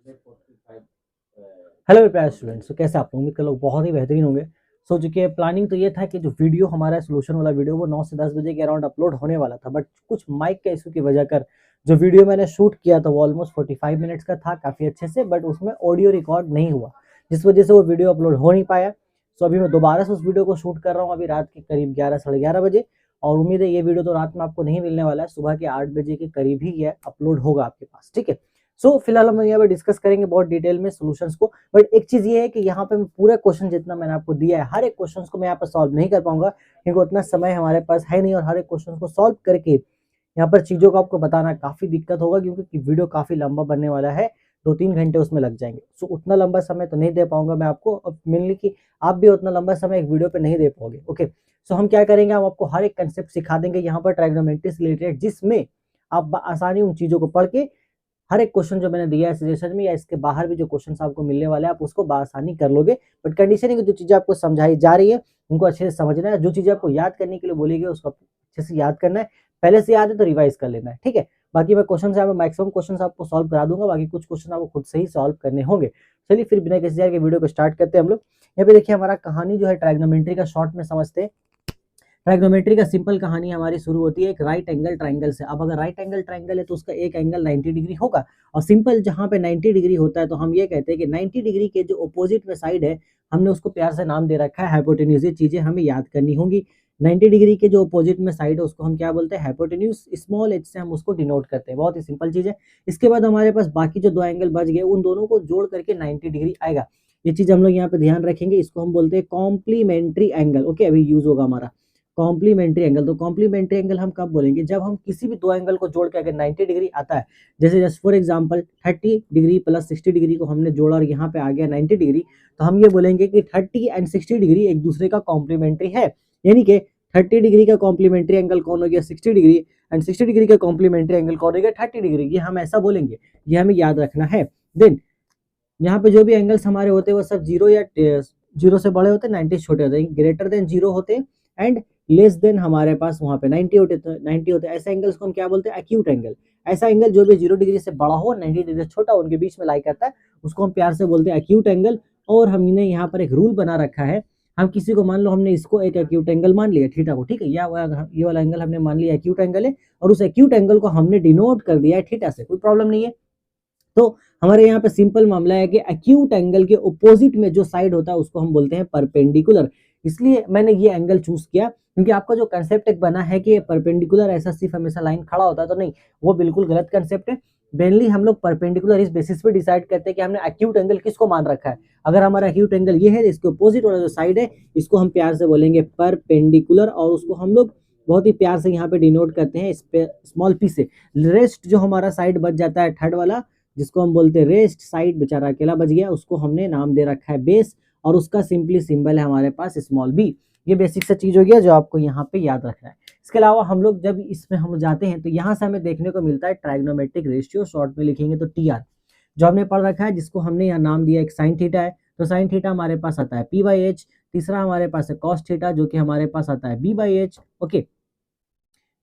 Hello प्यारे students, तो कैसे आप लोग? उम्मीद कर लोग बहुत ही बेहतरीन होंगे। सो चुके प्लानिंग तो ये था कि जो वीडियो हमारा सोल्यूशन वाला वीडियो वो 9 से 10 बजे के अराउंड अपलोड होने वाला था, बट कुछ माइक के इशू की वजह कर जो वीडियो मैंने शूट किया था वो ऑलमोस्ट 45 मिनट्स का था, काफ़ी अच्छे से, बट उसमें ऑडियो रिकॉर्ड नहीं हुआ, जिस वजह से वो वीडियो अपलोड हो नहीं पाया। सो अभी मैं दोबारा से उस वीडियो को शूट कर रहा हूँ, अभी रात के करीब 11 साढ़े 11 बजे, और उम्मीद है ये वीडियो तो रात में आपको नहीं मिलने वाला है, सुबह के 8 बजे के करीब ही ये अपलोड होगा आपके पास, ठीक है। सो फिलहाल हम यहाँ पे डिस्कस करेंगे बहुत डिटेल में सॉल्यूशंस को, बट एक चीज ये है कि यहाँ पे मैं पूरा क्वेश्चन जितना मैंने आपको दिया है, हर एक क्वेश्चन को मैं यहाँ पर सॉल्व नहीं कर पाऊंगा, क्योंकि उतना समय हमारे पास है नहीं, और हर एक क्वेश्चन को सॉल्व करके यहाँ पर चीजों को आपको बताना काफी दिक्कत होगा, क्योंकि वीडियो काफी लंबा बनने वाला है, 2-3 घंटे उसमें लग जाएंगे। सो उतना लंबा समय तो नहीं दे पाऊंगा मैं आपको, और मेनली कि आप भी उतना लंबा समय एक वीडियो पे नहीं दे पाओगे। ओके, सो हम क्या करेंगे, हम आपको हर एक कंसेप्ट सिखा देंगे यहाँ पर ट्राइगोनोमेट्री से रिलेटेड, जिसमें आप आसानी उन चीजों को पढ़ के हर एक क्वेश्चन जो मैंने दिया है सजेशन में या इसके बाहर भी जो क्वेश्चन आपको मिलने वाले हैं आप उसको बआसानी कर लोगे। बट कंडीशन है कि जो चीजें आपको समझाई जा रही है उनको अच्छे से समझना है, जो चीजें आपको याद करने के लिए बोली गई उसको अच्छे से याद करना है, पहले से याद है तो रिवाइज कर लेना है, ठीक है। बाकी मैं क्वेश्चन से मैक्सिमम क्वेश्चन आपको सॉल्व करा दूंगा, बाकी कुछ क्वेश्चन आपको खुद से ही सॉल्व करने होंगे। चलिए फिर बिना किसी के वीडियो को स्टार्ट करते हैं हम लोग। यहाँ पे देखिए हमारा कहानी जो है ट्राइगोनोमेट्री का शॉर्ट में समझते हैं। ट्राइगोनोमेट्री का सिंपल कहानी हमारी शुरू होती है एक राइट एंगल ट्राइंगल से। अब अगर राइट एंगल ट्राइंगल है तो उसका एक एंगल 90 डिग्री होगा, और सिंपल जहां पे 90 डिग्री होता है तो हम ये कहते हैं कि 90 डिग्री के जो अपोजिट में साइड है हमने उसको प्यार से नाम दे रखा है हाइपोटेन्यूज। ये चीजें हमें याद करनी होंगी। 90 डिग्री के जो अपोजिट में साइड है उसको हम क्या बोलते हैं, हाइपोटेन्यूज। स्मॉल एच से हम उसको डिनोट करते हैं, बहुत ही सिंपल चीज है। इसके बाद हमारे पास बाकी जो दो एंगल बच गए उन दोनों को जोड़ करके 90 डिग्री आएगा। ये चीज हम लोग यहाँ पे ध्यान रखेंगे, इसको हम बोलते हैं कॉम्प्लीमेंट्री एंगल। ओके, अभी यूज होगा हमारा कॉम्प्लीमेंट्री एंगल। तो कॉम्प्लीमेंट्री एंगल हम कब बोलेंगे, जब हम किसी भी दो एंगल को जोड़ के अगर 90 डिग्री आता है, जैसे just for example 30 degree plus 60 degree को हमने जोड़ा और यहाँ पे आ गया 90 डिग्री, तो हम ये बोलेंगे कि 30 एंड 60 डिग्री एक दूसरे का कॉम्प्लीमेंट्री है। यानी कि 30 डिग्री का कॉम्प्लीमेंट्री एंगल कौन हो गया, 60 डिग्री, एंड 60 डिग्री का कॉम्प्लीमेंट्री एंगल कौन हो गया, 30 डिग्री। ये हम ऐसा बोलेंगे, ये हमें याद रखना है। देन यहाँ पे जो भी एंगल्स हमारे होते हैं वो सब जीरो या जीरो से बड़े होते हैं, 90 छोटे होते हैं, ग्रेटर देन जीरो होते हैं, एंड लेस देन हमारे पास वहां पे 90 होते, 90 होते हैं। ऐसे एंगल्स को हम क्या बोलते हैं, एक्यूट एंगल। ऐसा एंगल जो भी 0 डिग्री से बड़ा हो, 90 डिग्री से छोटा, उनके बीच में लाई करता है, उसको हम प्यार से बोलते हैं एक्यूट एंगल। और हमने यहाँ पर एक रूल बना रखा है, हम किसी को मान लो हमने इसको एक एक्यूट एंगल मान लिया, थीटा को, ठीक है, ये वाला एंगल हमने मान लिया एक्यूट एंगल है, और उस एक्यूट एंगल को हमने डिनोट कर दिया है थीटा से, कोई प्रॉब्लम नहीं है। तो हमारे यहाँ पे सिंपल मामला है कि एक्यूट एंगल के ऑपोजिट में जो साइड होता है उसको हम बोलते हैं परपेंडिकुलर। इसलिए मैंने ये एंगल चूज किया, क्योंकि आपका जो कंसेप्ट एक बना है कि परपेंडिकुलर ऐसा सिर्फ हमेशा लाइन खड़ा होता है, तो नहीं, वो बिल्कुल गलत कंसेप्ट है। मेनली हम लोग परपेंडिकुलर इस बेसिस पे डिसाइड करते हैं कि हमने एक्यूट एंगल किसको मान रखा है। अगर हमारा एक्यूट एंगल ये है, इसके ऑपोजिट वाला जो साइड है इसको हम प्यार से बोलेंगे परपेंडिकुलर, और उसको हम लोग बहुत ही प्यार से यहाँ पे डिनोट करते हैं स्मॉल पी से। रेस्ट जो हमारा साइड बच जाता है थर्ड वाला, जिसको हम बोलते हैं रेस्ट साइड, बेचारा अकेला बच गया, उसको हमने नाम दे रखा है बेस, और उसका सिंपली सिंबल है हमारे पास स्मॉल बी। ये बेसिक सा चीज हो गया जो आपको यहाँ पे याद रखना है। इसके अलावा हम लोग जब इसमें हम जाते हैं तो यहाँ से हमें देखने को मिलता है ट्राइग्नोमेट्रिक रेशियो, शॉर्ट में लिखेंगे तो टीआर, जो हमने पढ़ रखा है, जिसको हमने यहाँ नाम दिया एक साइन थीटा है। तो साइन थीटा हमारे पास आता है पी बाई एच, तीसरा हमारे पास है कॉस थीटा जो कि हमारे पास आता है B by H. Okay,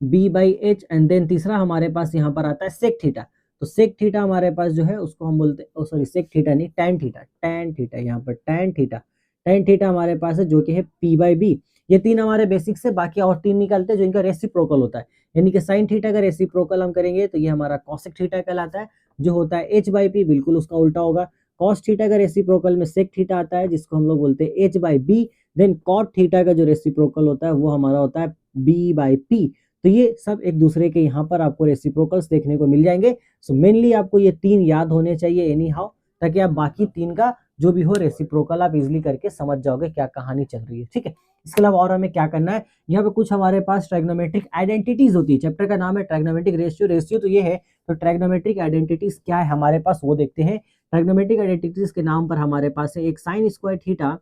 B by H, and then तीसरा हमारे पास यहाँ पर आता है सेक थीटा। तो सेक थीटा हमारे पास जो है उसको हम बोलते हैं, सॉरी सेक थीटा नहीं, टैन थीटा, टैन थीटा, यहाँ पर टैन थीटा, टैन थीटा हमारे पास है जो कि है पी बाई बी। ये तीन हमारे बेसिक से, बाकी और तीन निकालते हैं जो इनका रेसिप्रोकल होता है। यानी कि साइन थीटा का रेसिप्रोकल हम करेंगे तो ये हमारा कॉसेक थीटा कहलाता है, जो होता है एच बाई पी, बिल्कुल उसका उल्टा होगा। कॉस थीटा का रेसिप्रोकल में सेक थीटा आता है, जिसको हम लोग बोलते हैं H by B. Then cot theta का जो रेसिप्रोकल होता है वो हमारा होता है बी बाई पी। तो ये सब एक दूसरे के यहाँ पर आपको रेसिप्रोकल्स देखने को मिल जाएंगे। सो मेनली आपको ये तीन याद होने चाहिए एनी हाउ, ताकि आप बाकी तीन का जो भी हो रेसिप्रोकल आप इजिली करके समझ जाओगे क्या कहानी चल रही है, ठीक है। इसके अलावा और हमें क्या करना है, यहाँ पे कुछ हमारे पास ट्राइग्नोमेट्रिक आइडेंटिटीज होती है। चैप्टर का नाम है ट्राइग्नोमेट्रिक रेशियो, रेशियो तो ये है, तो ट्राइग्नोमेट्रिक आइडेंटिटीज क्या है हमारे पास वो देखते हैं। ट्राइग्नोमेट्रिक आइडेंटिटीज के नाम पर हमारे पास है एक sign square theta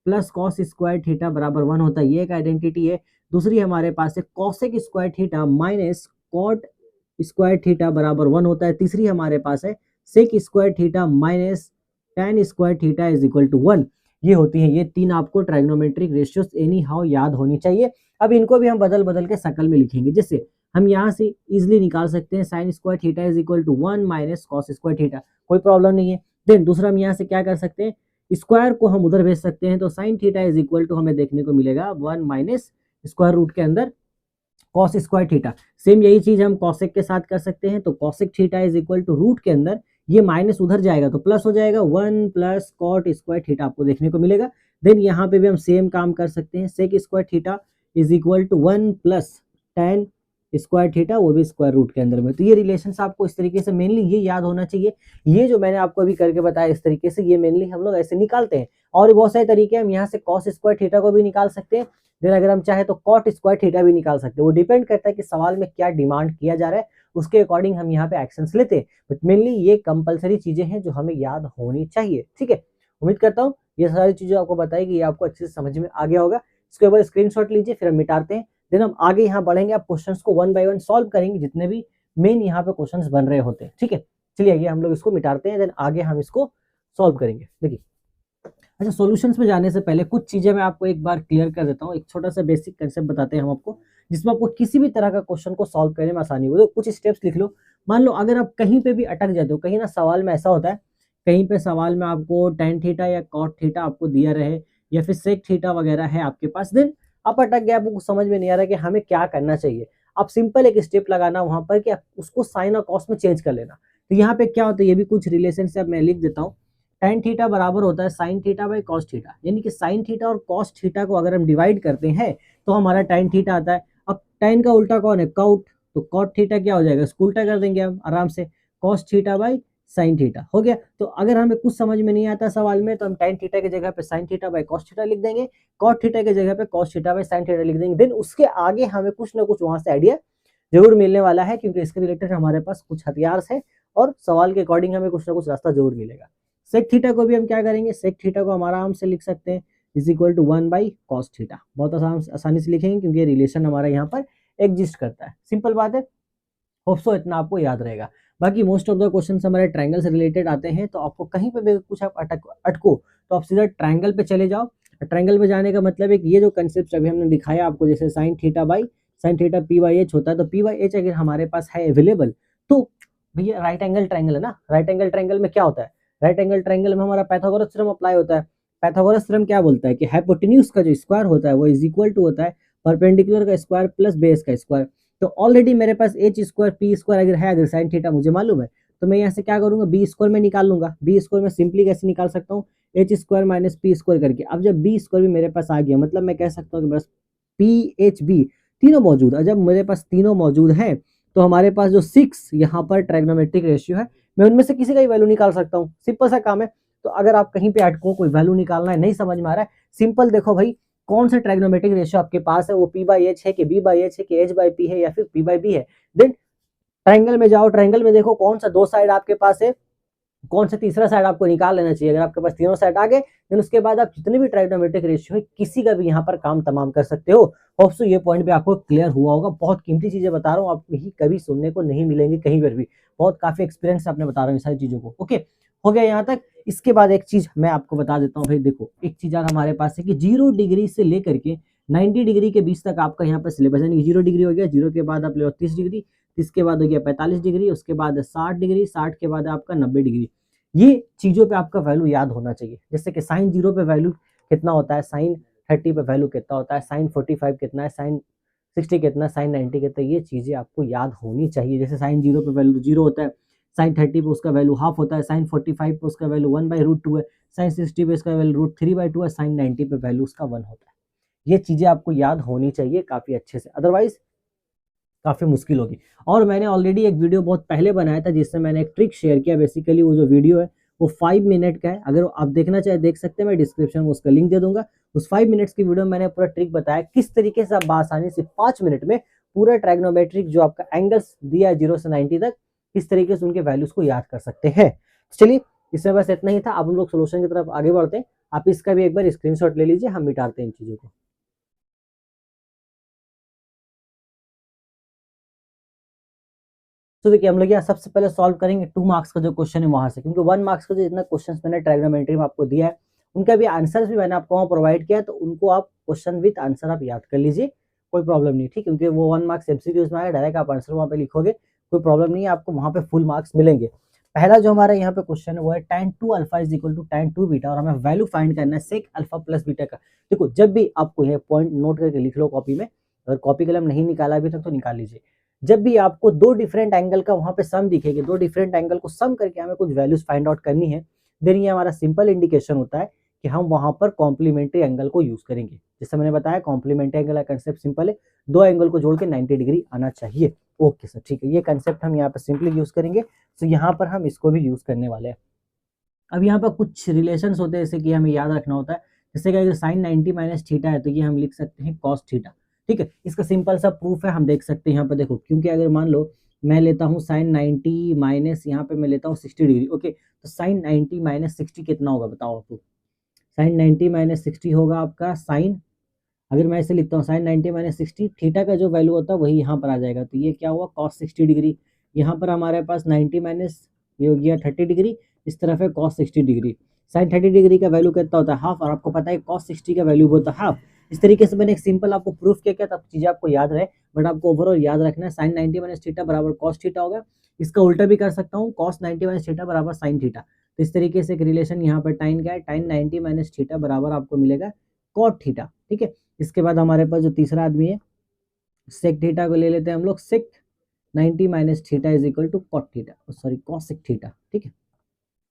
plus cos square theta बराबर 1 होता है, ये एक आइडेंटिटी है। दूसरी हमारे पास है cosec square theta minus cot square theta बराबर 1 होता है। तीसरी हमारे पास है sec square theta minus tan square theta is equal to 1। ये होती है, ये तीन आपको ट्राइग्नोमेट्रिक रेशियोज एनी हाउ याद होनी चाहिए। अब इनको भी हम बदल बदल के शकल में लिखेंगे, जैसे हम यहाँ से इजिली निकाल सकते हैं sine square theta is equal to 1 minus cos square theta, कोई प्रॉब्लम नहीं है। देन दूसरा हम यहाँ से क्या कर सकते हैं, स्क्वायर को हम उधर भेज सकते हैं, तो sine theta is equal to हमें देखने को मिलेगा 1 माइनस स्क्वायर रूट के अंदर कॉस स्क्वायर थीटा। सेम यही चीज हम कॉसेक के साथ कर सकते हैं, तो cosec theta is equal to root के अंदर ये माइनस उधर जाएगा तो प्लस हो जाएगा 1 प्लस कॉट स्क्वायर थीटा आपको देखने को मिलेगा। देन यहाँ पे भी हम सेम काम कर सकते हैं, sec square theta is equal to 1 plus tan square theta, वो भी स्क्वायर रूट के अंदर में। तो ये रिलेशन आपको इस तरीके से मेनली ये याद होना चाहिए। ये जो मैंने आपको अभी करके बताया इस तरीके से, ये मेनली हम लोग ऐसे निकालते हैं। और भी बहुत सारे तरीके हम यहाँ से कॉस स्क्वायर थीटा को भी निकाल सकते हैं। देन अगर हम चाहे तो कॉट स्क्वायर थीटा भी निकाल सकते हैं। वो डिपेंड करता है कि सवाल में क्या डिमांड किया जा रहा है, उसके अकॉर्डिंग हम यहाँ पे एक्शंस लेते हैं। बट मेनली ये कंपलसरी चीजें हैं जो हमें याद होनी चाहिए। ठीक है, उम्मीद करता हूँ ये सारी चीजें आपको बताई कि ये आपको अच्छे से समझ में आ गया होगा। इसके ऊपर स्क्रीनशॉट लीजिए, फिर हम मिटाते हैं। देन हम आगे यहाँ बढ़ेंगे, आप क्वेश्चंस को 1 बाय 1 सॉल्व करेंगे, जितने भी मेन यहाँ पे क्वेश्चंस बन रहे होते हैं। ठीक है, चलिए आइए हम लोग इसको मिटाते हैं, देन आगे हम इसको सॉल्व करेंगे। देखिए, अच्छा सॉल्यूशंस में जाने से पहले कुछ चीजें मैं आपको एक बार क्लियर कर देता हूँ। एक छोटा सा बेसिक कंसेप्ट बताते हैं हम आपको, जिसमें आपको किसी भी तरह का क्वेश्चन को सॉल्व करने में आसानी हो। तो कुछ स्टेप्स लिख लो। मान लो अगर आप कहीं पे भी अटक जाते हो, कहीं ना सवाल में ऐसा होता है, कहीं पे सवाल में आपको टेन थीटा या कॉट थीटा आपको दिया रहे, या फिर सेक थीटा वगैरह है आपके पास, देन आप अटक गए, आपको समझ में नहीं आ रहा कि हमें क्या करना चाहिए। आप सिंपल एक स्टेप लगाना वहां पर कि आप उसको साइन और कॉस में चेंज कर लेना। तो यहाँ पे क्या होता है, ये भी कुछ रिलेशन से अब मैं लिख देता हूँ। tan थीटा बराबर होता है sine theta by cos theta, यानी कि साइन थीटा और कॉस थीटा को अगर हम डिवाइड करते हैं तो हमारा tan थीटा आता है। अब tan का उल्टा कौन है, कॉट, तो कॉट थीटा क्या हो जाएगा, इसको उल्टा कर देंगे हम आराम से, cos theta by sine theta हो गया। तो अगर हमें कुछ समझ में नहीं आता सवाल में, तो हम tan थीटा की जगह पे sine theta by cos theta लिख देंगे, कॉट थीटा की जगह पे cos theta by sine theta लिख देंगे। देन उसके आगे हमें कुछ ना कुछ वहां से आइडिया जरूर मिलने वाला है, क्योंकि इसके रिलेटेड हमारे पास कुछ हथियार है और सवाल के अकॉर्डिंग हमें कुछ ना कुछ रास्ता जरूर मिलेगा। सेक थीटा को भी हम क्या करेंगे, सेक थीटा को हम आराम से लिख सकते हैं is equal to 1 by cos theta. बहुत आसानी से लिखेंगे, क्योंकि ये रिलेशन हमारा यहाँ पर एग्जिस्ट करता है। सिंपल बात है, होप सो इतना आपको याद रहेगा। बाकी मोस्ट ऑफ द क्वेश्चन हमारे ट्रायंगल से रिलेटेड आते हैं, तो आपको कहीं पे भी कुछ आप अटको तो आप सीधा ट्रायंगल पे चले जाओ। ट्रायंगल पे जाने का मतलब है कि ये जो कंसेप्ट अभी हमने दिखाया आपको, जैसे sine theta by sine theta P by H होता है, तो पी बाई एच अगर हमारे पास है अवेलेबल, तो भैया राइट एंगल ट्रायंगल है ना। राइट एंगल ट्रायंगल में क्या होता है, राइट एंगल ट्रायंगल में हमारा पाइथागोरस थ्योरम अप्लाई होता है। पाइथागोरस थ्योरम क्या बोलता है कि हाइपोटेन्यूज का जो स्क्वायर होता है वो इज इक्वल टू होता है परपेंडिकुलर का स्क्वायर प्लस बेस का स्क्वायर। तो ऑलरेडी मेरे पास एच स्क्वायर पी स्क्वायर अगर है, अगर साइन थीटा मुझे मालूम है, तो मैं यहाँ से क्या करूंगा, बी स्क्वायर में निकाल लूंगा। बी स्क्वायर में सिंपली कैसे निकाल सकता हूँ, H square minus P square करके। अब जब बी स्क्वायर भी मेरे पास आ गया, मतलब मैं कह सकता हूँ कि बस पी एच बी तीनों मौजूद है। जब मेरे पास तीनों मौजूद है, तो हमारे पास जो 6 यहाँ पर ट्रायगोनोमेट्रिक रेशियो है, मैं उनमें से किसी का ही वैल्यू निकाल सकता हूँ। सिंपल सा काम है। तो अगर आप कहीं पे अटको, कोई वैल्यू निकालना है, नहीं समझ में आ रहा है, सिंपल देखो भाई कौन सा ट्रायगोनोमेट्रिक रेशियो आपके पास है, वो पी बाई एच है कि बी बाई एच है कि एच बाई पी है या फिर पी बाई बी है। देन ट्रायंगल में जाओ, ट्रायंगल में देखो कौन सा दो साइड आपके पास है, कौन सा तीसरा साइड आपको निकाल लेना चाहिए। अगर आपके पास तीनों साइड आ गए, देन उसके बाद आप जितने भी ट्रायगोनोमेट्रिक रेशियो है, किसी का भी यहाँ पर काम तमाम कर सकते हो। होप सो ये पॉइंट भी आपको क्लियर हुआ होगा। बहुत कीमती चीजें बता रहा हूँ, आपको यही कभी सुनने को नहीं मिलेंगी कहीं पर भी। बहुत काफी एक्सपीरियंस आपने बता रहा हूँ सारी चीजों को। ओके, हो गया यहाँ तक। इसके बाद एक चीज मैं आपको बता देता हूँ भाई, देखो एक चीज हमारे पास है कि 0 डिग्री से लेकर के 90 डिग्री के बीच तक आपका यहाँ पर सिलेबस है। 0 डिग्री हो गया, 0 के बाद आप ले लो 30 डिग्री, 30 के बाद हो गया 45 डिग्री, उसके बाद 60 डिग्री, 60 के बाद आपका 90 डिग्री। ये चीजों पे आपका वैल्यू याद होना चाहिए। जैसे कि साइन 0 पे वैल्यू कितना होता है, साइन 30 पे वैल्यू कितना होता है, साइन 45 कितना है, साइन 60 कितना, साइन 90 कितना, ये चीजें आपको याद होनी चाहिए। जैसे साइन 0 पे वैल्यू 0 होता है, साइन 30 पे उसका वैल्यू हाफ होता है, साइन 45 पे उसका वैल्यू 1/√2 है, साइन 60 पे उसका वैल्यू √3/2 है, साइन 90 पे वैल्यू उसका 1 होता है। ये चीजें आपको याद होनी चाहिए काफी अच्छे से, अदरवाइज काफी मुश्किल होगी। और मैंने ऑलरेडी एक वीडियो बहुत पहले बनाया था, जिससे मैंने एक ट्रिक शेयर किया। बेसिकली वो जो वीडियो है वो 5 मिनट का है, अगर आप देखना चाहे देख सकते हैं, मैं डिस्क्रिप्शन में उसका लिंक दे दूंगा। उस 5 मिनट्स की वीडियो में मैंने पूरा ट्रिक बताया, किस तरीके से आप आसानी से 5 मिनट में पूरा ट्रायगोनोमेट्रिक जो आपका एंगल्स दिया है 0 से 90 तक, किस तरीके से उनके वैल्यूज को याद कर सकते हैं। चलिए, इसमें बस इतना ही था। अब हम लोग सोल्यूशन की तरफ आगे बढ़ते हैं। आप इसका भी एक बार स्क्रीनशॉट ले लीजिए, हम मिटाते हैं इन चीजों को। तो देखिए, हम लोग यहाँ सबसे पहले सॉल्व करेंगे 2 मार्क्स का जो क्वेश्चन है वहां से, क्योंकि 1 मार्क्स का जो जितना क्वेश्चन मैंने ट्रायगोनोमेट्री में आपको दिया है, उनका भी आंसर्स भी मैंने आपको वहाँ प्रोवाइड किया है, तो उनको आप क्वेश्चन विद आंसर आप याद कर लीजिए, कोई प्रॉब्लम नहीं, ठीक, क्योंकि वो 1 मार्क्स एमसीक्यूज में आया, डायरेक्ट आप आंसर वहाँ पे लिखोगे, कोई प्रॉब्लम नहीं है, आपको वहाँ पे फुल मार्क्स मिलेंगे। पहला जो हमारा यहाँ पे क्वेश्चन है वो है tan 2 alpha is equal to tan 2 beta और हमें वैल्यू फाइंड करना है sec अल्फा प्लस बीटा का। देखो जब भी आपको यह पॉइंट नोट करके लिख लो कॉपी में, अगर कॉपी कलम नहीं निकाला अभी तक तो निकाल लीजिए। जब भी आपको दो डिफरेंट एंगल का वहां पे सम दिखेगी, दो डिफरेंट एंगल को सम करके हमें कुछ वैल्यूज फाइंड आउट करनी है, देन ये हमारा सिंपल इंडिकेशन होता है कि हम वहां पर कॉम्प्लीमेंट्री एंगल को यूज करेंगे। जैसे मैंने बताया कॉम्प्लीमेंट्री एंगल का कंसेप्ट सिंपल है, दो एंगल को जोड़ के 90 डिग्री आना चाहिए। ओके सर, ठीक है, ये कंसेप्ट हम यहाँ पर सिंपली यूज करेंगे, तो यहाँ पर हम इसको भी यूज करने वाले हैं। अब यहाँ पर कुछ रिलेशंस होते हैं जैसे कि हमें याद रखना होता है, जैसे कि अगर साइन 90 माइनस थीटा है तो ये हम लिख सकते हैं कॉस थीटा। ठीक है, इसका सिंपल सा प्रूफ है, हम देख सकते हैं यहाँ पर देखो, क्योंकि अगर मान लो मैं लेता हूँ साइन 90 माइनस यहाँ पे मैं लेता हूँ 60 डिग्री। ओके, तो साइन 90 माइनस 60 कितना होगा बताओ आपको? साइन 90 माइनस 60 होगा आपका साइन, अगर मैं ऐसे लिखता हूँ साइन 90 माइनस 60, थीटा का जो वैल्यू होता है वही यहाँ पर आ जाएगा, तो ये क्या हुआ कॉस 60 डिग्री। यहाँ पर हमारे पास 90 माइनस ये हो गया 30 डिग्री, इस तरफ है कॉस 60 डिग्री। साइन 30 डिग्री का वैल्यू कितना होता है हाफ, और आपको पता है कॉस 60 का वैल्यू होता है हाफ। इस तरीके से मैंने एक सिंपल आपको प्रूफ किया, तब चीजें आपको याद रहे, बट आपको ओवरऑल याद रखना है साइन 90 माइनस थीटा बराबर कॉस थीटा होगा। इसका उल्टा भी कर सकता हूँ, कॉस 90 माइनस थीटा बराबर साइन थीटा। तो इस तरीके से एक रिलेशन यहाँ पर टाइन का है, टाइन 90 माइनस थीटा बराबर आपको मिलेगा कॉट थीटा। ठीक है, इसके बाद हमारे पास जो तीसरा आदमी है सेक थीटा को ले लेते हैं हम लोग, sec 90 minus theta is equal to cot theta, sorry cosec theta. ठीक है,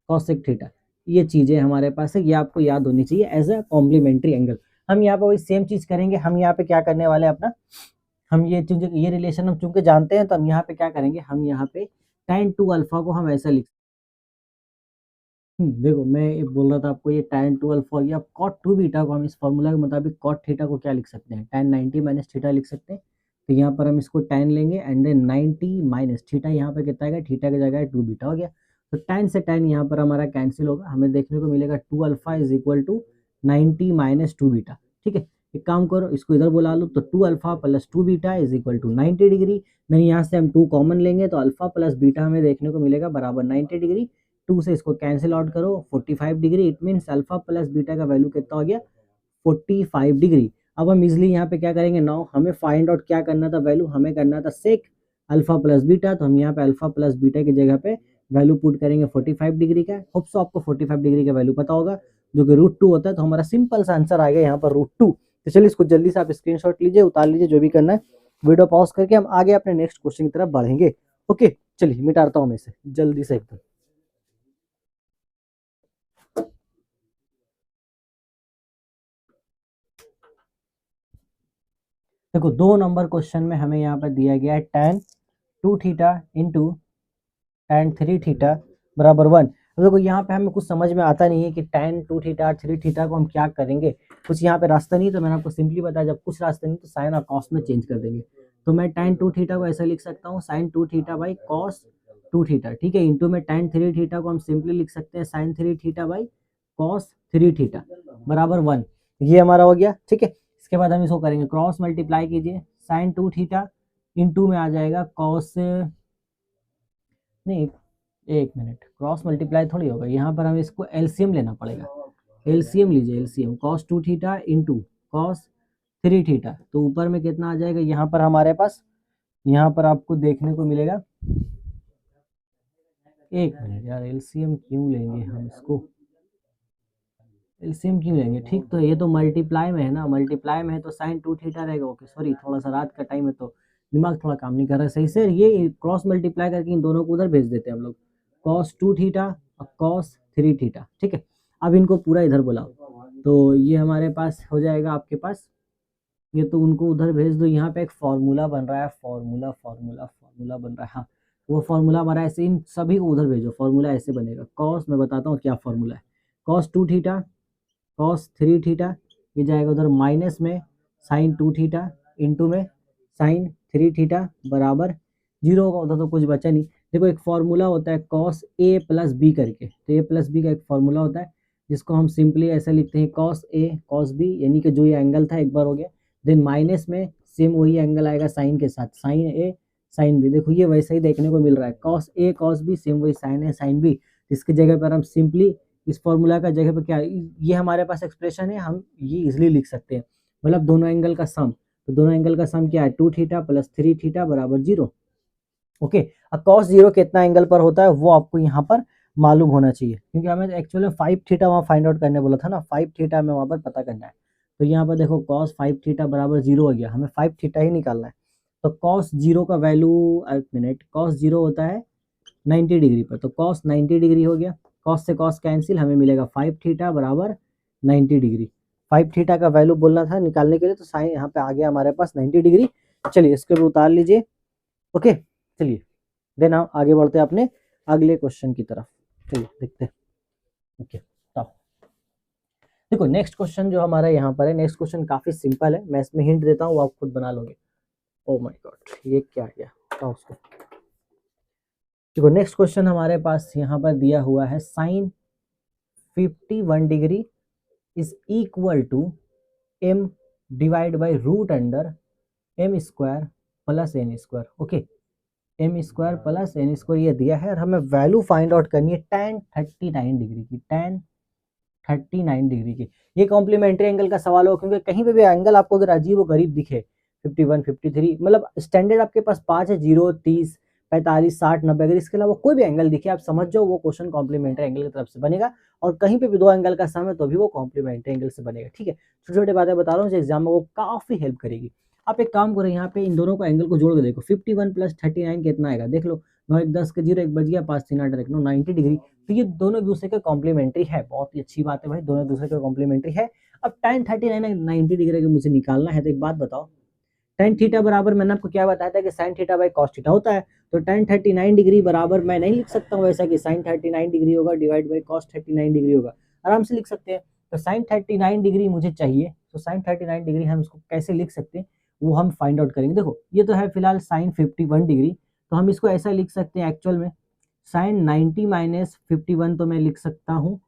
कॉसेक थीटा, ये चीजें हमारे पास है, ये आपको याद होनी चाहिए एज अ कॉम्प्लीमेंट्री एंगल। हम यहाँ पे वही सेम चीज करेंगे, हम यहाँ पे क्या करने वाले हैं अपना, हम ये रिलेशन हम चूंकि जानते हैं तो हम यहाँ पे क्या करेंगे, हम यहाँ पे tan 2 अल्फा को हम ऐसा लिख, देखो मैं ये बोल रहा था आपको, ये tan 2 अल्फा या cot 2 बीटा को हम इस फॉर्मूला के मुताबिक cot थीटा को क्या लिख सकते हैं, tan 90 माइनस थीटा लिख सकते हैं। तो यहाँ पर हम इसको tan लेंगे एंड देन 90 माइनस थीटा, यहाँ पे कितना है थीटा की जगह 2 बीटा हो गया। तो tan से tan यहाँ पर हमारा कैंसिल होगा, हमें देखने को मिलेगा 2 alpha is equal to 90 minus 2 beta. ठीक है, एक काम करो इसको इधर बुला लो, तो 2 alpha plus 2 beta is equal to 90 degree. नहीं, यहाँ से हम 2 कॉमन लेंगे तो अल्फा प्लस बीटा हमें देखने को मिलेगा बराबर 90 डिग्री। 2 से इसको कैंसिल आउट करो 45 degree, it means alpha plus beta का वैल्यू कितना हो गया 45 डिग्री। अब हम इजिली यहाँ पे क्या करेंगे, नाउ हमें फाइंड आउट क्या करना था वैल्यू, हमें करना था सेक अल्फा प्लस बीटा, तो हम यहाँ पे अल्फा प्लस बीटा की जगह पे वैल्यू पुट करेंगे 45 डिग्री का। होप सो आपको 45 डिग्री का वैल्यू पता होगा जो कि √2 होता है, तो हमारा सिंपल सा आंसर आ गया यहाँ पर √2। तो चलिए इसको जल्दी से आप स्क्रीनशॉट लीजिए, उतार लीजिए, जो भी करना है वीडियो पॉज करके हम आगे अपने नेक्स्ट क्वेश्चन की तरफ बढ़ेंगे। ओके चलिए मिटाता हूँ मैं इसे जल्दी से एकदम। देखो 2 नंबर क्वेश्चन में हमें यहाँ पर दिया गया है tan 2 theta into tan 3 theta बराबर 1। अब देखो यहाँ पे हमें कुछ समझ में आता नहीं है कि tan 2 थीटा 3 थीटा को हम क्या करेंगे, कुछ यहाँ पे रास्ता नहीं, तो मैंने आपको सिंपली बताया जब कुछ रास्ता नहीं तो साइन और कॉस में चेंज कर देंगे। तो मैं tan 2 थीटा को ऐसा लिख सकता हूँ sin 2 theta by cos 2 theta. ठीक है, इंटू में tan 3 थीटा को हम सिंपली लिख सकते हैं sin 3 theta by cos 3 theta बराबर 1। ये हमारा हो गया। ठीक है, इसके बाद हम इसको करेंगे क्रॉस मल्टीप्लाई कीजिए, साइन 2 थीटा इंटू में आ जाएगा कॉस, नहीं एक मिनट, क्रॉस मल्टीप्लाई थोड़ी होगा, यहाँ पर हमें इसको एलसीएम लेना पड़ेगा। एलसीएम लीजिए, LCM cos 2 theta into cos 3 theta, तो ऊपर में कितना आ जाएगा, यहाँ पर हमारे पास, यहाँ पर आपको देखने को मिलेगा, एक मिनट यार एलसीएम क्यों लेंगे हम इसको, एलसीएम क्यों लेंगे, ठीक तो ये तो मल्टीप्लाई में है ना, मल्टीप्लाई में है तो साइन 2 थीटा रहेगा। ओके सॉरी, थोड़ा सा रात का टाइम है तो दिमाग थोड़ा काम नहीं कर रहा है सही से, ये क्रॉस मल्टीप्लाई करके इन दोनों को उधर भेज देते हैं हम लोग, कॉस 2 थीटा और कॉस 3 थीटा। ठीक है, अब इनको पूरा इधर बुलाओ, तो ये हमारे पास हो जाएगा आपके पास, ये तो उनको उधर भेज दो। यहाँ पे एक फॉर्मूला बन रहा है, फॉर्मूला फॉर्मूला फॉर्मूला बन रहा है, हाँ वो फॉर्मूला हमारा ऐसे, इन सभी को उधर भेजो, फॉर्मूला ऐसे बनेगा, कॉस, मैं बताता हूँ क्या फॉर्मूला है, कॉस 2 थीटा कॉस 3 थीटा, ये जाएगा उधर माइनस में साइन 2 थीटा इंटू में साइन 3 थीटा बराबर 0 होगा, उधर तो कुछ बचा नहीं। देखो एक फॉर्मूला होता है कॉस ए प्लस बी करके, तो ए प्लस बी का एक फॉर्मूला होता है जिसको हम सिंपली ऐसा लिखते हैं कॉस ए कॉस बी, यानी कि जो ये एंगल था एक बार हो गया, देन माइनस में सेम वही एंगल आएगा साइन के साथ, साइन ए साइन बी, देखो ये वैसे ही देखने को मिल रहा है, cos A cos B same वही साइन ए साइन बी। इसकी जगह पर हम सिंपली इस फॉर्मूला का जगह पर क्या, ये हमारे पास एक्सप्रेशन है, हम ये इजिली लिख सकते हैं, मतलब दोनों एंगल का सम, तो दोनों एंगल का सम क्या है 2 थीटा प्लस 3 थीटा बराबर 0। ओके। अब cos 0 कितना एंगल पर होता है वो आपको यहाँ पर मालूम होना चाहिए, क्योंकि हमें एक्चुअली 5 थीटा वहाँ फाइंड आउट करने बोला था ना, 5 थीटा हमें वहाँ पर पता करना है। तो यहाँ पर देखो cos 5 थीटा बराबर 0 हो गया, हमें 5 थीटा ही निकालना है। तो cos 0 का वैल्यू, एक मिनट, cos 0 होता है 90 डिग्री पर, तो cos 90 डिग्री हो गया, cos से cos कैंसिल, हमें मिलेगा 5 थीटा बराबर 90 डिग्री। 5 थीटा का वैल्यू बोलना था निकालने के लिए, तो साइन यहाँ पे आ गया हमारे पास 90 डिग्री। चलिए इसको भी उतार लीजिए। ओके, चलिए देन हम आगे बढ़ते हैं अपने अगले क्वेश्चन की तरफ। चलिए देखते हैं। ओके, तो देखो नेक्स्ट क्वेश्चन जो हमारा यहाँ पर है, नेक्स्ट क्वेश्चन काफी सिंपल है, मैं इसमें हिंट देता हूँ, आप खुद बना लोगे। ओह माय गॉड, ये क्या आ गया, बताओ उसको। देखो नेक्स्ट क्वेश्चन हमारे पास यहाँ पर दिया हुआ है, sine 51 degree is equal to m divide by root under m square plus n square. Okay, m square plus n square ये दिया है, और हमें वैल्यू फाइंड आउट करनी है tan 39 डिग्री की, tan 39 डिग्री की। ये कॉम्प्लीमेंट्री एंगल का सवाल हो, क्योंकि कहीं पे भी एंगल आपको अगर अजीब व गरीब दिखे, 51, 53, मतलब स्टैंडर्ड आपके पास 5 है, 0, 30, 45, 60, 90, अगर इसके अलावा कोई भी एंगल दिखे, आप समझ जाओ वो क्वेश्चन कॉम्प्लीमेंट्री एंगल की तरफ से बनेगा। और कहीं पे भी दो एंगल का सम है तो भी वो कॉम्प्लीमेंट्री एंगल से बनेगा। ठीक है, छोटी छोटी बातें बता रहा हूँ जो एग्जाम में वो काफी हेल्प करेगी। आप एक काम करो, यहाँ पे इन दोनों को एंगल को जोड़ के देखो, 51 प्लस 39 कितना आएगा, देख लो। 9 1 10 के 0 1 बच गया, 5 3 8 9 90 डिग्री। तो ये दोनों एक दूसरे के कॉम्प्लीमेंट्री है, बहुत ही अच्छी बात है भाई, दोनों दूसरे के कॉम्प्लीमेंट्री है। अब tan 39 90 डिग्री का मुझे निकालना है, तो एक बात बताओ, tan थीटा बराबर मैंने आपको क्या बताया था कि sin theta by cos theta होता है। तो tan 39 डिग्री बराबर मैं नहीं लिख सकता हूँ ऐसा कि sin 39 डिग्री होगा डिवाइड बाई cos 39 डिग्री होगा, आराम से लिख सकते हैं। तो sin 39 डिग्री मुझे चाहिए, तो sin 39 डिग्री हम इसको कैसे लिख सकते हैं वो हम फाइंड आउट करेंगे। देखो ये तो है फिलहाल sin 51 डिग्री, तो हम इसको ऐसा लिख सकते हैं एक्चुअल में, sin 90 माइनस 51 तो मैं लिख सकता हूँ,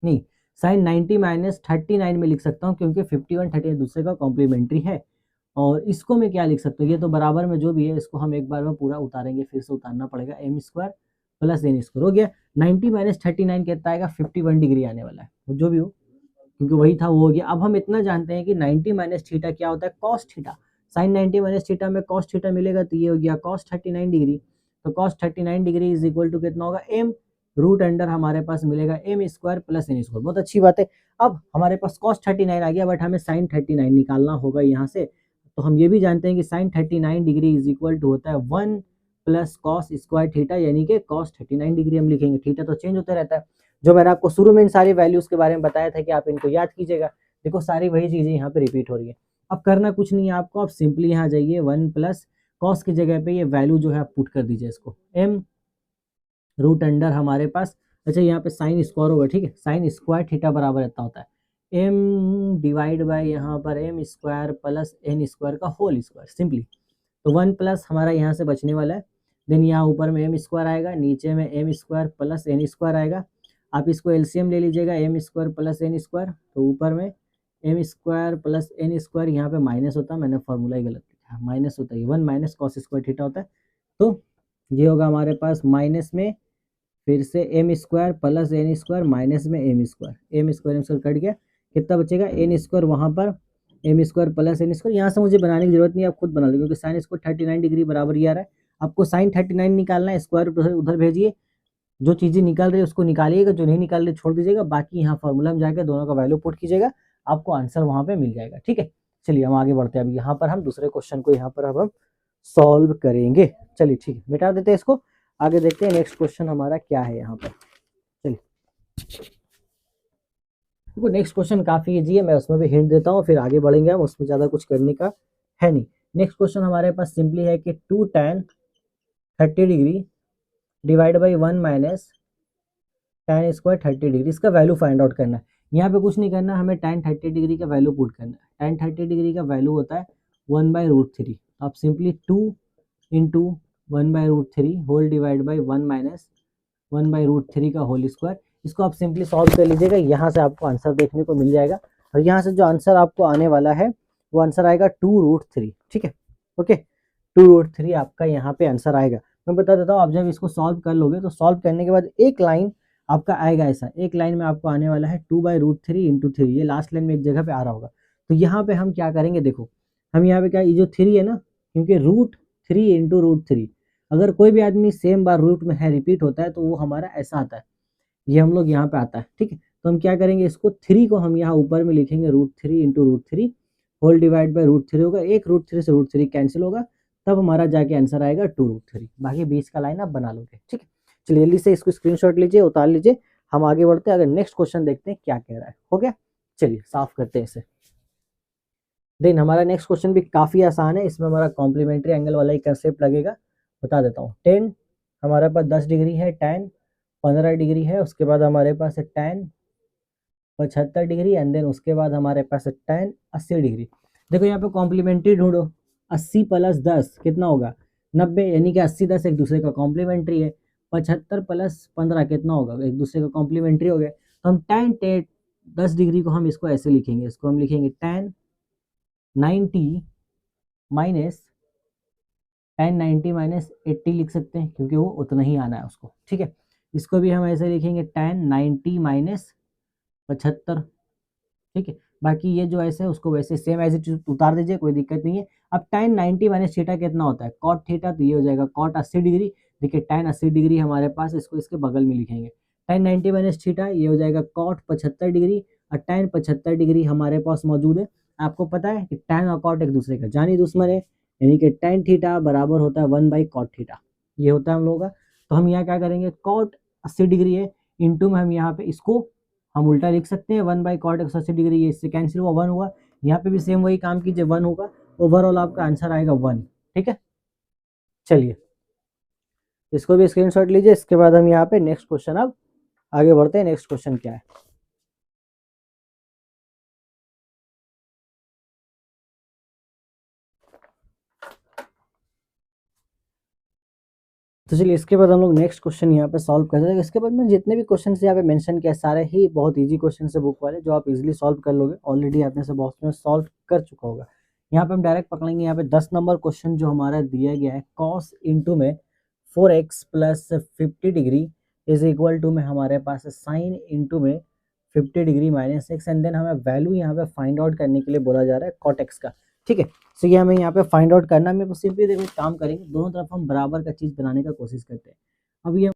नहीं, sin 90 माइनस 39 में लिख सकता हूँ, क्योंकि 51 38 दूसरे का कॉम्प्लीमेंट्री है। और इसको मैं क्या लिख सकता हूँ, ये तो बराबर में जो भी है इसको हम एक बार में पूरा उतारेंगे, फिर से उतारना पड़ेगा, m square plus n square हो गया। 90 माइनस 39 कितना आएगा, 51 डिग्री आने वाला है, जो भी हो, क्योंकि वही था वो हो गया। अब हम इतना जानते हैं कि 90 माइनस थीटा क्या होता है, cos थीटा। sin 90 माइनस थीटा में cos थीटा मिलेगा, तो ये हो गया cos 39 डिग्री। तो cos 39 degree is equal to कितना होगा, m रूट अंडर हमारे पास मिलेगा m square plus n square. बहुत अच्छी बात है। अब हमारे पास cos 39 आ गया, बट हमें sin 39 निकालना होगा यहाँ से। तो हम ये भी जानते हैं कि sin 39 degree is equal to होता है 1 प्लस cos स्क्वायर थीटा, यानी कि cos 39 डिग्री हम लिखेंगे। थीटा तो चेंज होता रहता है, जो मैंने आपको शुरू में इन सारी वैल्यूज के बारे में बताया था कि आप इनको याद कीजिएगा। देखो सारी वही चीजें यहाँ पे रिपीट हो रही है। अब करना कुछ नहीं है आपको, आप सिंपली यहाँ जाइए, 1 प्लस कॉस की जगह पे ये वैल्यू जो है आप पुट कर दीजिए इसको, m रूट अंडर हमारे पास, अच्छा यहाँ पे साइन स्क्वायर होगा, ठीक है, साइन स्क्वायर थीटा बराबर इतना होता है m डिवाइड बाय यहाँ पर m square plus n square का होल स्क्वायर, सिंपली। तो 1 प्लस हमारा यहाँ से बचने वाला है, देन यहाँ ऊपर में m स्क्वायर आएगा, नीचे में m square plus n square आएगा। आप इसको एलसीएम ले लीजिएगा, m square plus n square, तो ऊपर में m square plus n square, यहाँ पे माइनस होता है, मैंने फॉर्मूला ही गलत लिखा, माइनस होता है, 1 माइनस कॉस स्क्वायर थीटा होता है। तो ये होगा हमारे पास माइनस में फिर से m square plus n square minus में m स्क्वायर कट गया, कितना बचेगा, n स्क्वायर, वहाँ पर m square plus n square. यहाँ से मुझे बनाने की जरूरत नहीं है, आप खुद बना लो, क्योंकि साइन स्क्वायर 39 डिग्री बराबर ये आ रहा है। आपको साइन 39 निकालना है, स्क्वायर उधर भेजिए, जो चीज़ें निकल रही है उसको निकालिएगा, जो नहीं निकाल रही छोड़ दीजिएगा, बाकी यहाँ फॉर्मूला में जाकर दोनों का वैल्यू पुट कीजिएगा, आपको आंसर वहाँ पे मिल जाएगा। ठीक है, चलिए हम आगे बढ़ते हैं। अब यहाँ पर हम दूसरे क्वेश्चन को यहाँ पर अब हम सॉल्व करेंगे। चलिए ठीक है, मिटा देते हैं इसको, आगे देखते हैं नेक्स्ट क्वेश्चन हमारा क्या है यहाँ पर। चलिए देखो नेक्स्ट क्वेश्चन काफ़ी इजी है, मैं उसमें भी हिंट देता हूँ, फिर आगे बढ़ेंगे हम, उसमें ज़्यादा कुछ करने का है नहीं। नेक्स्ट क्वेश्चन हमारे पास सिंपली है कि 2 tan 30 degree divide by 1 minus tan square 30 degree, इसका वैल्यू फाइंड आउट करना है। यहाँ पे कुछ नहीं करना, हमें tan 30 डिग्री का वैल्यू पुट करना है। tan 30 डिग्री का वैल्यू होता है 1/√3। आप simply 2 into 1/√3 whole divide by 1 माइनस 1/√3 का होल स्क्वायर, इसको आप सिंपली सॉल्व कर लीजिएगा, यहाँ से आपको आंसर देखने को मिल जाएगा। और यहाँ से जो आंसर आपको आने वाला है वो आंसर आएगा 2√3। ठीक है, ओके, 2√3 आपका यहाँ पे आंसर आएगा। मैं बता देता हूँ, आप जब इसको सॉल्व कर लोगे तो सॉल्व करने के बाद एक लाइन आपका आएगा ऐसा, एक लाइन में आपको आने वाला है 2/√3 इंटू 3, ये लास्ट लाइन में एक जगह पे आ रहा होगा। तो यहाँ पे हम क्या करेंगे, देखो हम यहाँ पे क्या, ये जो 3 है ना, क्योंकि √3 इंटू √3, अगर कोई भी आदमी सेम बार रूट में है, रिपीट होता है, तो वो हमारा ऐसा आता है, ये हम लोग यहाँ पे आता है, ठीक है। तो हम क्या करेंगे, इसको 3 को हम यहाँ ऊपर में लिखेंगे √3 इंटू √3 होल डिवाइड बाई √3 होगा, एक √3 से √3 कैंसिल होगा, तब हमारा जाके आंसर आएगा 2√3। बाकी बीच का लाइन आप बना लोगे, ठीक है। चलिए जल्दी से इसको स्क्रीनशॉट लीजिए, उतार लीजिए, हम आगे बढ़ते हैं। अगर नेक्स्ट क्वेश्चन देखते हैं क्या कह रहा है। हो गया, चलिए साफ करते हैं इसे। देन हमारा नेक्स्ट क्वेश्चन भी काफ़ी आसान है, इसमें हमारा कॉम्प्लीमेंट्री एंगल वाला ही कंसेप्ट लगेगा। बता देता हूँ, टेन हमारे पास 10 डिग्री है, tan 15 डिग्री है, उसके बाद हमारे पास है tan 75 डिग्री, एंड देन उसके बाद हमारे पास है tan 80 डिग्री। देखो यहाँ पे कॉम्प्लीमेंट्री ढूंढो, 80 + 10 कितना होगा 90, यानी कि 80 10 एक दूसरे का कॉम्प्लीमेंट्री है। 75 + 15 कितना होगा, एक दूसरे का कॉम्प्लीमेंट्री हो गया। तो हम tan 10 डिग्री को हम इसको ऐसे लिखेंगे, इसको हम लिखेंगे tan 90 माइनस tan 90 माइनस 80 लिख सकते हैं, क्योंकि वो उतना ही आना है उसको, ठीक है। इसको भी हम ऐसे लिखेंगे tan 90 माइनस 75, ठीक है। बाकी ये जो ऐसे है उसको वैसे सेम एज इट उतार दीजिए, कोई दिक्कत नहीं है। अब tan 90 माइनस थीटा कितना होता है, cot थीटा, तो ये हो जाएगा cot 80 डिग्री। देखिए tan 80 डिग्री हमारे पास, इसको इसके बगल में लिखेंगे, tan 90 माइनस थीटा ये हो जाएगा cot 75 डिग्री, और tan 75 डिग्री हमारे पास मौजूद है। आपको पता है कि tan और cot एक दूसरे का जानी दुश्मन है, यानी कि tan थीटा बराबर होता है 1/cot थीटा, ये होता है हम लोगों का। तो हम यहाँ क्या करेंगे, cot 80 डिग्री है, इंटू में हम यहाँ पे इसको हम उल्टा लिख सकते हैं, 1/cot 180 डिग्री, ये इससे कैंसिल हुआ, 1 हुआ। यहाँ पे भी सेम वही काम कीजिए, 1 होगा, ओवरऑल आपका आंसर आएगा 1, ठीक है। चलिए इसको भी स्क्रीनशॉट लीजिए, इसके बाद हम यहाँ पे नेक्स्ट क्वेश्चन अब आगे बढ़ते हैं। नेक्स्ट क्वेश्चन क्या है, तो चलिए इसके बाद हम लोग नेक्स्ट क्वेश्चन यहाँ पे सॉल्व कर देंगे। इसके बाद में जितने भी क्वेश्चन यहाँ पे मेंशन किया सारे ही बहुत इजी क्वेश्चन है बुक वाले, जो आप इजीली सॉल्व कर लोगे। ऑलरेडी आपने से बहुत में सॉल्व कर चुका होगा। यहाँ पे हम डायरेक्ट पकड़ेंगे, यहाँ पे 10 नंबर क्वेश्चन जो हमारा दिया गया है, cos इंटू में 4x + 50 degree is equal to में हमारे पास साइन इंटू में 50 degree minus x, and then हमें वैल्यू यहाँ पे फाइंड आउट करने के लिए बोला जा रहा है cot x का, ठीक है। सो ये हमें यहाँ पे फाइंड आउट करना है। मैं सिंपली देखो काम करेंगे, दोनों तरफ हम बराबर का चीज़ बनाने का कोशिश करते हैं। अब ये